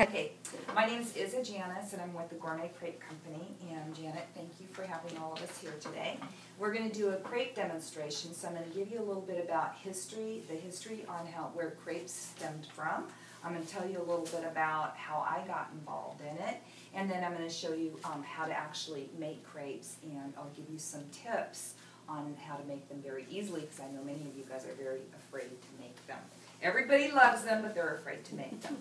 Okay, my name is Janice, and I'm with the Gourmet Crepe Company. And Janet, thank you for having all of us here today. We're going to do a crepe demonstration, so I'm going to give you a little bit about the history on where crepes stemmed from. I'm going to tell you a little bit about how I got involved in it, and then I'm going to show you how to actually make crepes, and I'll give you some tips on how to make them very easily, because I know many of you guys are very afraid to make them. Everybody loves them, but they're afraid to make them.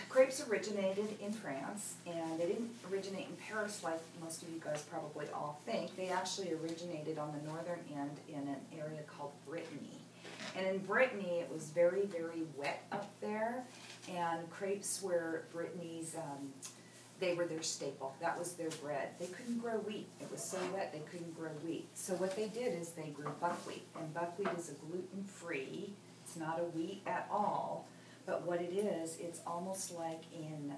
Crepes originated in France, and they didn't originate in Paris like most of you guys probably all think. They actually originated on the northern end in an area called Brittany. And in Brittany, it was very, very wet up there, and crepes were Brittany's, they were their staple. That was their bread. They couldn't grow wheat. It was so wet they couldn't grow wheat. So what they did is they grew buckwheat, and buckwheat is a gluten-free. It's not a wheat at all. But what it is, it's almost like in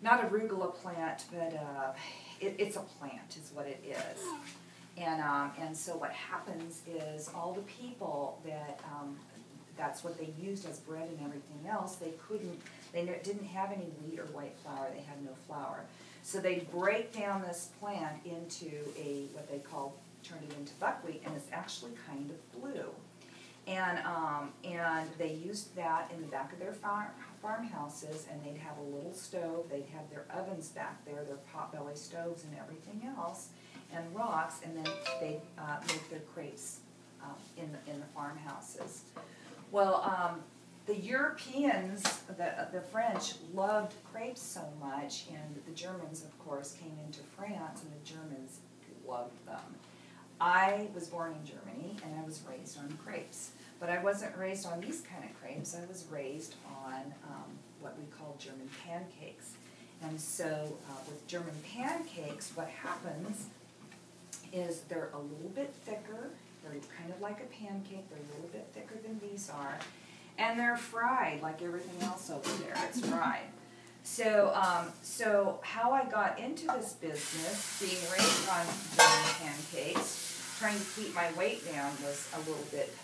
not arugula plant, but it's a plant is what it is. And so what happens is all the people that, that's what they used as bread and everything else, they didn't have any wheat or white flour, they had no flour. So they break down this plant into what they turn it into buckwheat, and it's actually kind of blue. And they used that in the back of their farmhouses, and they'd have a little stove, they'd have their ovens back there, their potbelly stoves and everything else, and rocks, and then they'd make their crepes in the farmhouses. Well, the Europeans, the French, loved crepes so much, and the Germans, of course, came into France, and the Germans loved them. I was born in Germany, and I was raised on crepes. But I wasn't raised on these kind of crepes. I was raised on what we call German pancakes. And so with German pancakes, what happens is they're a little bit thicker. They're kind of like a pancake. They're a little bit thicker than these are. And they're fried like everything else over there. It's fried. So how I got into this business, being raised on German pancakes, trying to keep my weight down was a little bit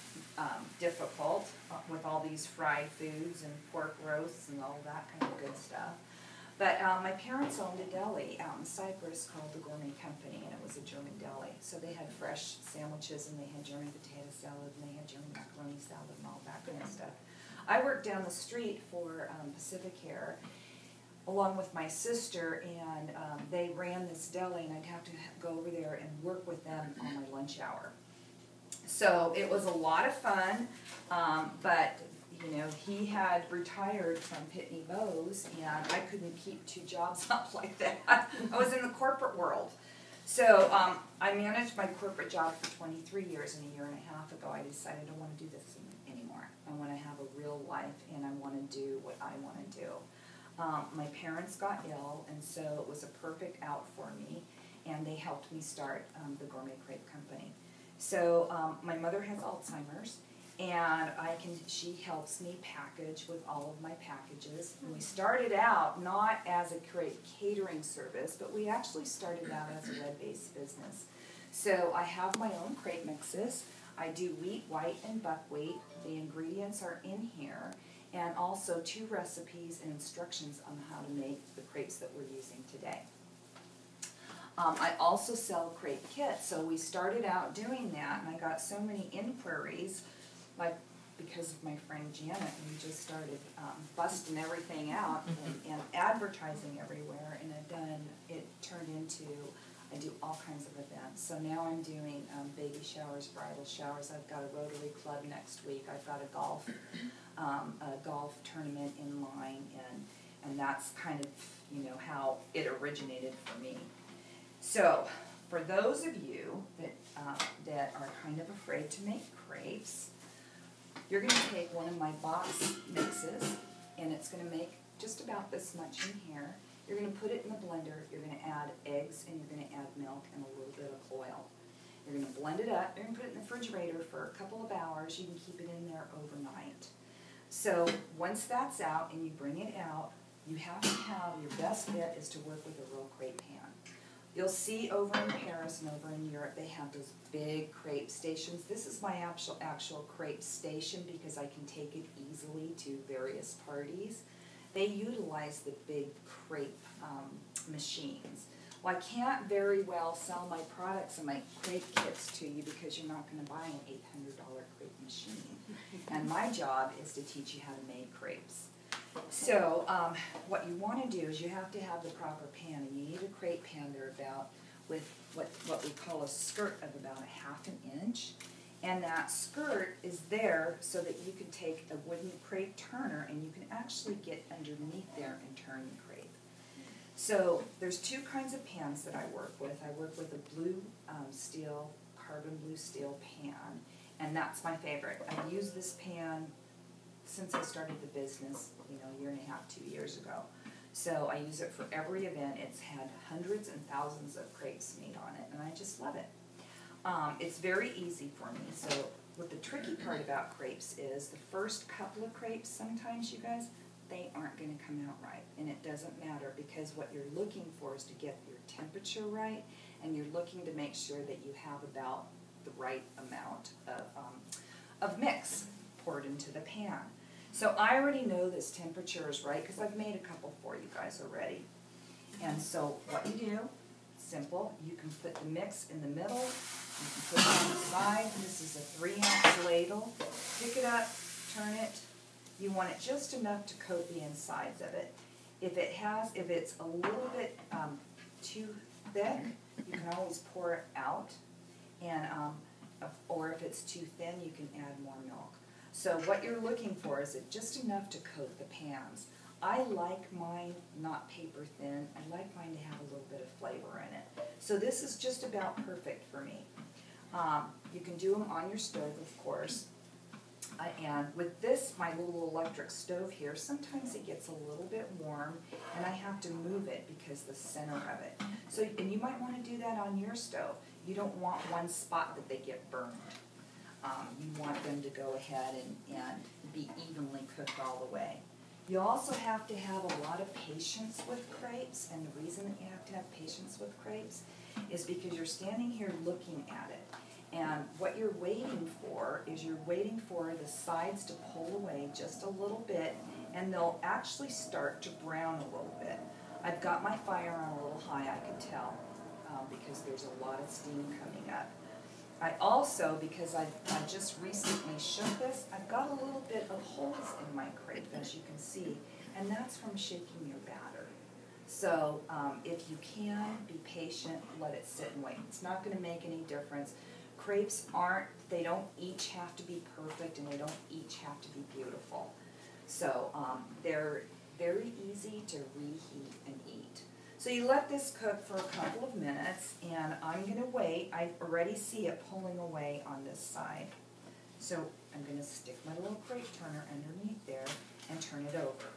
difficult with all these fried foods and pork roasts and all that kind of good stuff. But my parents owned a deli out in Cyprus called the Gourmet Company, and it was a German deli. So they had fresh sandwiches, and they had German potato salad, and they had German macaroni salad and all that kind of stuff. I worked down the street for Pacific Air along with my sister, and they ran this deli, and I'd have to go over there and work with them on my lunch hour. So it was a lot of fun, but you know, he had retired from Pitney Bowes, and I couldn't keep two jobs up like that. I was in the corporate world. So I managed my corporate job for 23 years, and a year and a half ago I decided I don't want to do this anymore. I want to have a real life, and I want to do what I want to do. My parents got ill, and so it was a perfect out for me, and they helped me start the Gourmet Crepe Company. So my mother has Alzheimer's, and she helps me package with all of my packages. And we started out not as a crepe catering service, but we actually started out as a web-based business. So I have my own crepe mixes. I do wheat, white, and buckwheat. The ingredients are in here, and also 2 recipes and instructions on how to make the crepes that we're using today. I also sell crepe kits, so we started out doing that, and I got so many inquiries, like because of my friend Janet, we just started busting everything out and advertising everywhere, and it turned into, I do all kinds of events. So now I'm doing baby showers, bridal showers. I've got a Rotary Club next week. I've got a golf tournament in line, and that's kind of, you know, how it originated for me. So, for those of you that are kind of afraid to make crepes, you're going to take one of my box mixes, and it's going to make just about this much in here. You're going to put it in the blender, you're going to add eggs, and you're going to add milk and a little bit of oil. You're going to blend it up, you're going to put it in the refrigerator for a couple of hours. You can keep it in there overnight. So, once that's out and you bring it out, you have to have, your best bet is to work with a real crepe pan. You'll see over in Paris and over in Europe, they have those big crepe stations. This is my actual crepe station because I can take it easily to various parties. They utilize the big crepe machines. Well, I can't very well sell my products and my crepe kits to you because you're not going to buy an $800 crepe machine. And my job is to teach you how to make crepes. So what you want to do is you have to have the proper pan, and you need a crepe pan there about with what we call a skirt of about a ½ inch. And that skirt is there so that you can take a wooden crepe turner and you can actually get underneath there and turn the crepe. So there's two kinds of pans that I work with. I work with a blue steel, carbon blue steel pan, and that's my favorite. I've used this pan since I started the business, a year and a half, 2 years ago. So I use it for every event. It's had hundreds and thousands of crepes made on it, and I just love it. It's very easy for me. So what the tricky part about crepes is the first couple of crepes, sometimes you guys, they aren't going to come out right. And it doesn't matter because what you're looking for is to get your temperature right, and you're looking to make sure that you have about the right amount of mix poured into the pan. So I already know this temperature is right because I've made a couple for you guys already. And so what you do, simple, you can put the mix in the middle, you can put it on the side. This is a 3-ounce ladle. Pick it up, turn it. You want it just enough to coat the insides of it. If it's a little bit too thick, you can always pour it out, and or if it's too thin, you can add more milk. So what you're looking for is just enough to coat the pans. I like mine not paper thin. I like mine to have a little bit of flavor in it. So this is just about perfect for me. You can do them on your stove, of course. And with this, my little electric stove here, sometimes it gets a little bit warm, and I have to move it because the center of it. So, and you might want to do that on your stove. You don't want one spot that they get burned. You want them to go ahead and be evenly cooked all the way. You also have to have a lot of patience with crepes, and the reason that you have to have patience with crepes is because you're standing here looking at it. And what you're waiting for is you're waiting for the sides to pull away just a little bit, and they'll actually start to brown a little bit. I've got my fire on a little high, I could tell, because there's a lot of steam coming up. I also, because I just recently shook this, I've got a little bit of holes in my crepe, as you can see, and that's from shaking your batter. So if you can, be patient, let it sit and wait. It's not going to make any difference. Crepes they don't each have to be perfect, and they don't each have to be beautiful. So they're very easy to reheat and eat. So you let this cook for a couple of minutes, and I'm going to wait. I already see it pulling away on this side. So I'm going to stick my little crepe turner underneath there and turn it over.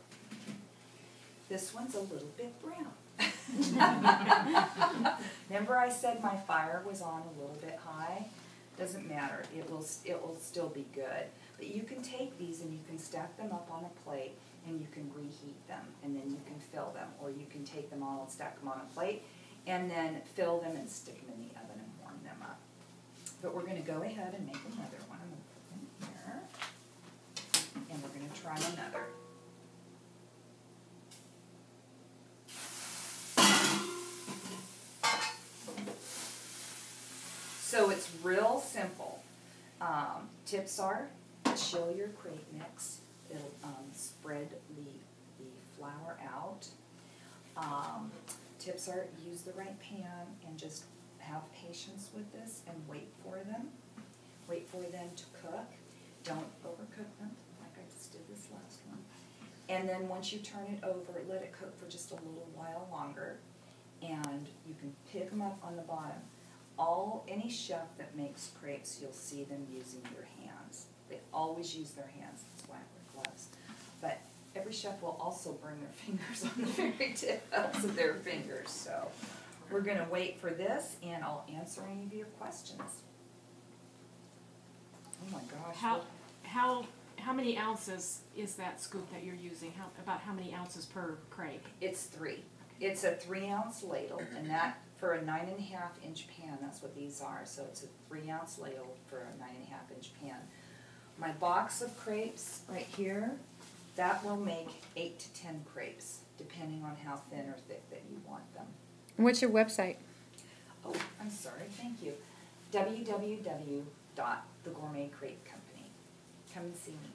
This one's a little bit brown. Remember I said my fire was on a little bit high? Doesn't matter. It will still be good. But you can take these and you can stack them up on a plate, and you can reheat them, and then you can fill them, or you can take them all and stack them on a plate, and then fill them and stick them in the oven and warm them up. But we're going to go ahead and make another one. I'm going to put them here, and we're going to try another. So it's real simple. Tips are chill your crepe mix. It'll spread the flour out. Tips are use the right pan and just have patience with this and wait for them. Wait for them to cook. Don't overcook them like I just did this last one. And then once you turn it over, let it cook for just a little while longer, and you can pick them up on the bottom. Any chef that makes crepes, you'll see them using their hands. They always use their hands. That's why I wear gloves. But every chef will also burn their fingers on the very tips of their fingers. So we're going to wait for this, and I'll answer any of your questions. Oh my gosh. How many ounces is that scoop that you're using? About how many ounces per crepe? It's 3. It's a 3-ounce ladle, and that for a 9.5-inch pan, that's what these are, so it's a 3-ounce ladle for a 9.5-inch pan. My box of crepes right here, that will make 8 to 10 crepes, depending on how thin or thick that you want them. What's your website? Oh, I'm sorry, thank you. www.thegourmetcrepecompany. Come and see me.